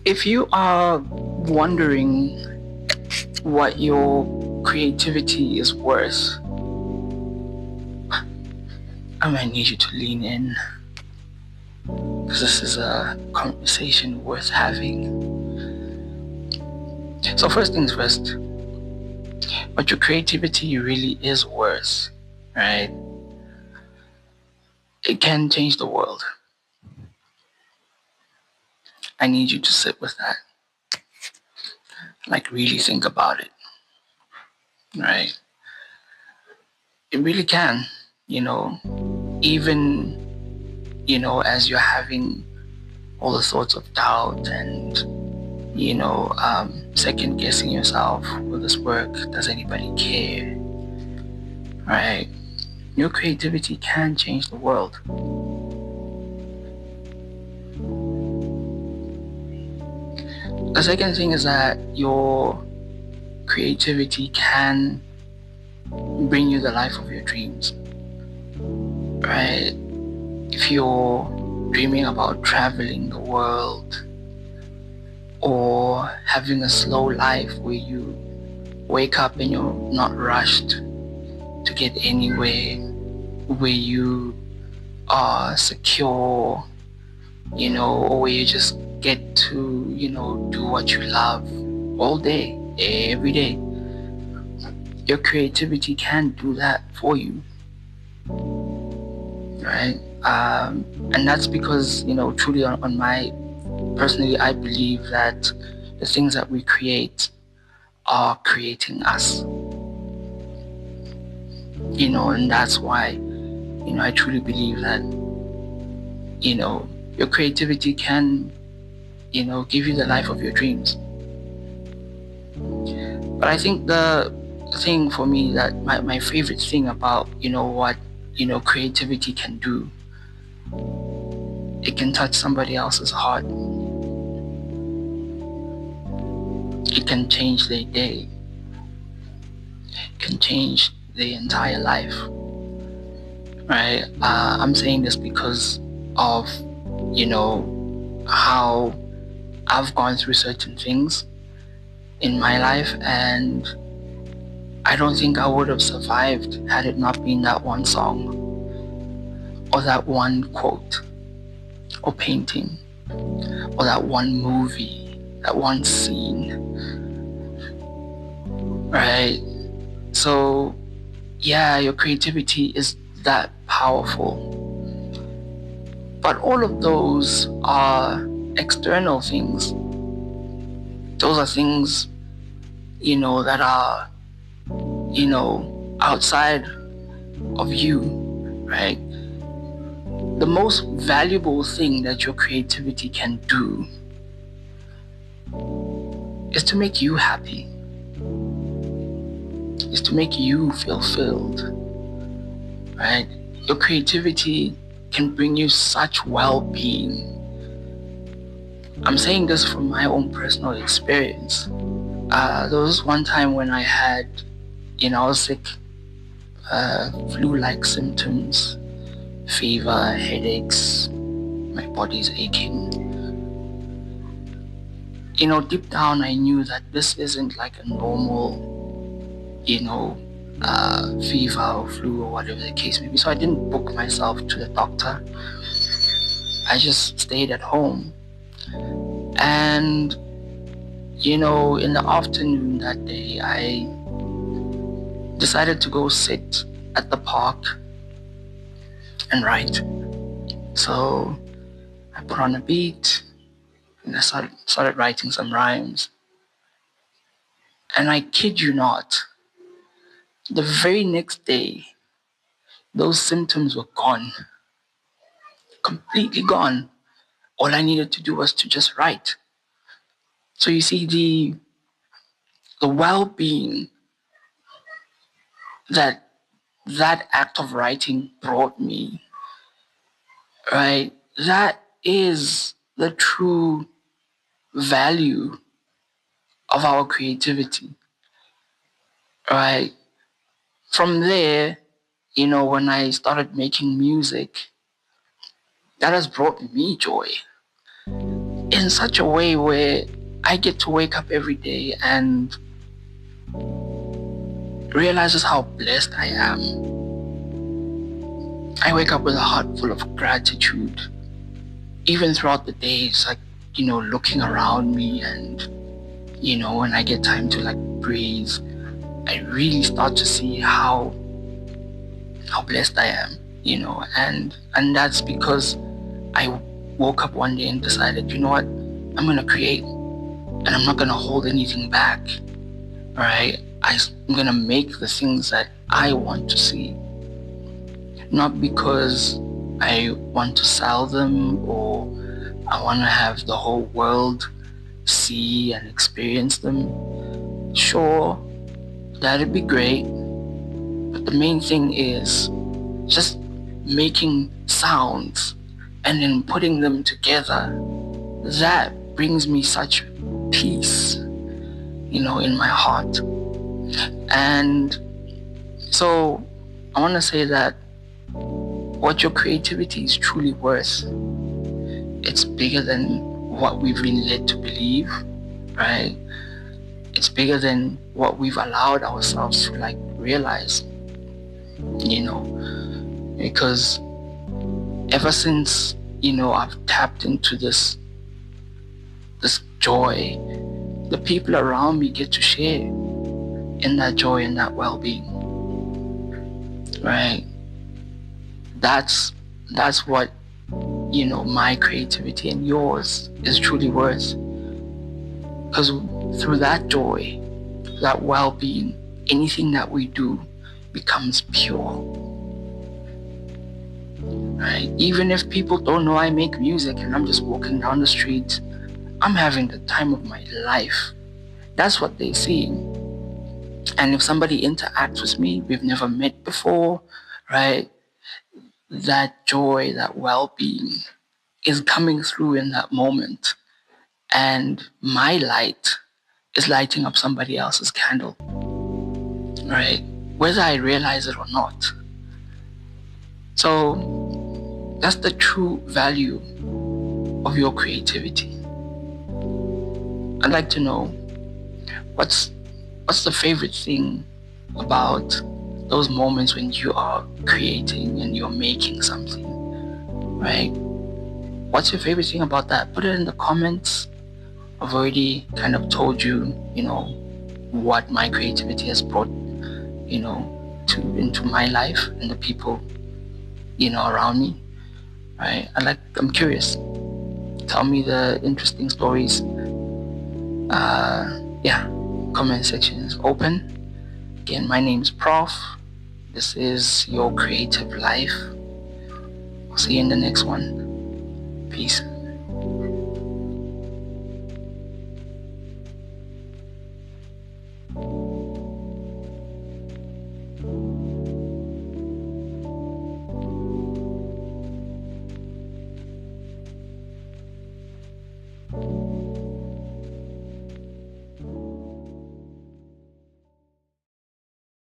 If you are wondering what your creativity is worth, I might need you to lean in, because this is a conversation worth having. So first things first, what your creativity really is worth, right? It can change the world. I need you to sit with that. Like, really think about it, right? It really can, even, as you're having all the thoughts of doubt and, second guessing yourself, will this work? Does anybody care? Right? Your creativity can change the world. The second thing is that your creativity can bring you the life of your dreams, right? If you're dreaming about traveling the world or having a slow life where you wake up and you're not rushed to get anywhere, where you are secure, or where you just get to, do what you love all day, every day. Your creativity can do that for you, right? And that's because, truly on my, personally, I believe that the things that we create are creating us, and that's why, I truly believe that, your creativity can, give you the life of your dreams. But I think the thing for me, that my favorite thing about, what, creativity can do, it can touch somebody else's heart. It can change their day. It can change their entire life, right? I'm saying this because of, how I've gone through certain things in my life, and I don't think I would have survived had it not been that one song, or that one quote, or painting, or that one movie, that one scene, right? So, yeah, your creativity is that powerful. But all of those are external things. Those are things, that are, outside of you, right? The most valuable thing that your creativity can do is to make you happy, is to make you feel filled, right? Your creativity can bring you such well-being. I'm saying this from my own personal experience. There was one time when I had, I was sick, flu-like symptoms, fever, headaches, my body's aching. Deep down I knew that this isn't like a normal, fever or flu or whatever the case may be. So I didn't book myself to the doctor. I just stayed at home. And, in the afternoon that day, I decided to go sit at the park and write. So I put on a beat and I started writing some rhymes. And I kid you not, the very next day, those symptoms were gone. Completely gone. All I needed to do was to just write. So you see, the well-being that act of writing brought me, right? That is the true value of our creativity, right? From there, when I started making music, that has brought me joy. in such a way where I get to wake up every day and realize just how blessed I am. I wake up with a heart full of gratitude. Even throughout the days, like, looking around me, and, when I get time to like breathe, I really start to see how blessed I am, and that's because I woke up one day and decided, you know what, I'm gonna create, and I'm not gonna hold anything back. All right, I'm gonna make the things that I want to see, not because I want to sell them or I want to have the whole world see and experience them. Sure, that'd be great, but the main thing is just making sounds and then putting them together. That brings me such peace, in my heart. And so I want to say that what your creativity is truly worth, it's bigger than what we've been led to believe, right? It's bigger than what we've allowed ourselves to like realize, because ever since, I've tapped into this joy, the people around me get to share in that joy and that well-being, right? That's what, my creativity and yours is truly worth. Because through that joy, that well-being, anything that we do becomes pure, right? Even if people don't know I make music and I'm just walking down the street, I'm having the time of my life. That's what they see. And if somebody interacts with me, we've never met before, right? That joy, that well-being is coming through in that moment. And my light is lighting up somebody else's candle, right? Whether I realize it or not. So that's the true value of your creativity. I'd like to know, what's the favorite thing about those moments when you are creating and you're making something, right? What's your favorite thing about that? Put it in the comments. I've already kind of told you, what my creativity has brought, into my life and the people, around me, right? I'm curious. Tell me the interesting stories. Comment section is open. Again, my name is Prof. This is your creative life. I'll see you in the next one. Peace.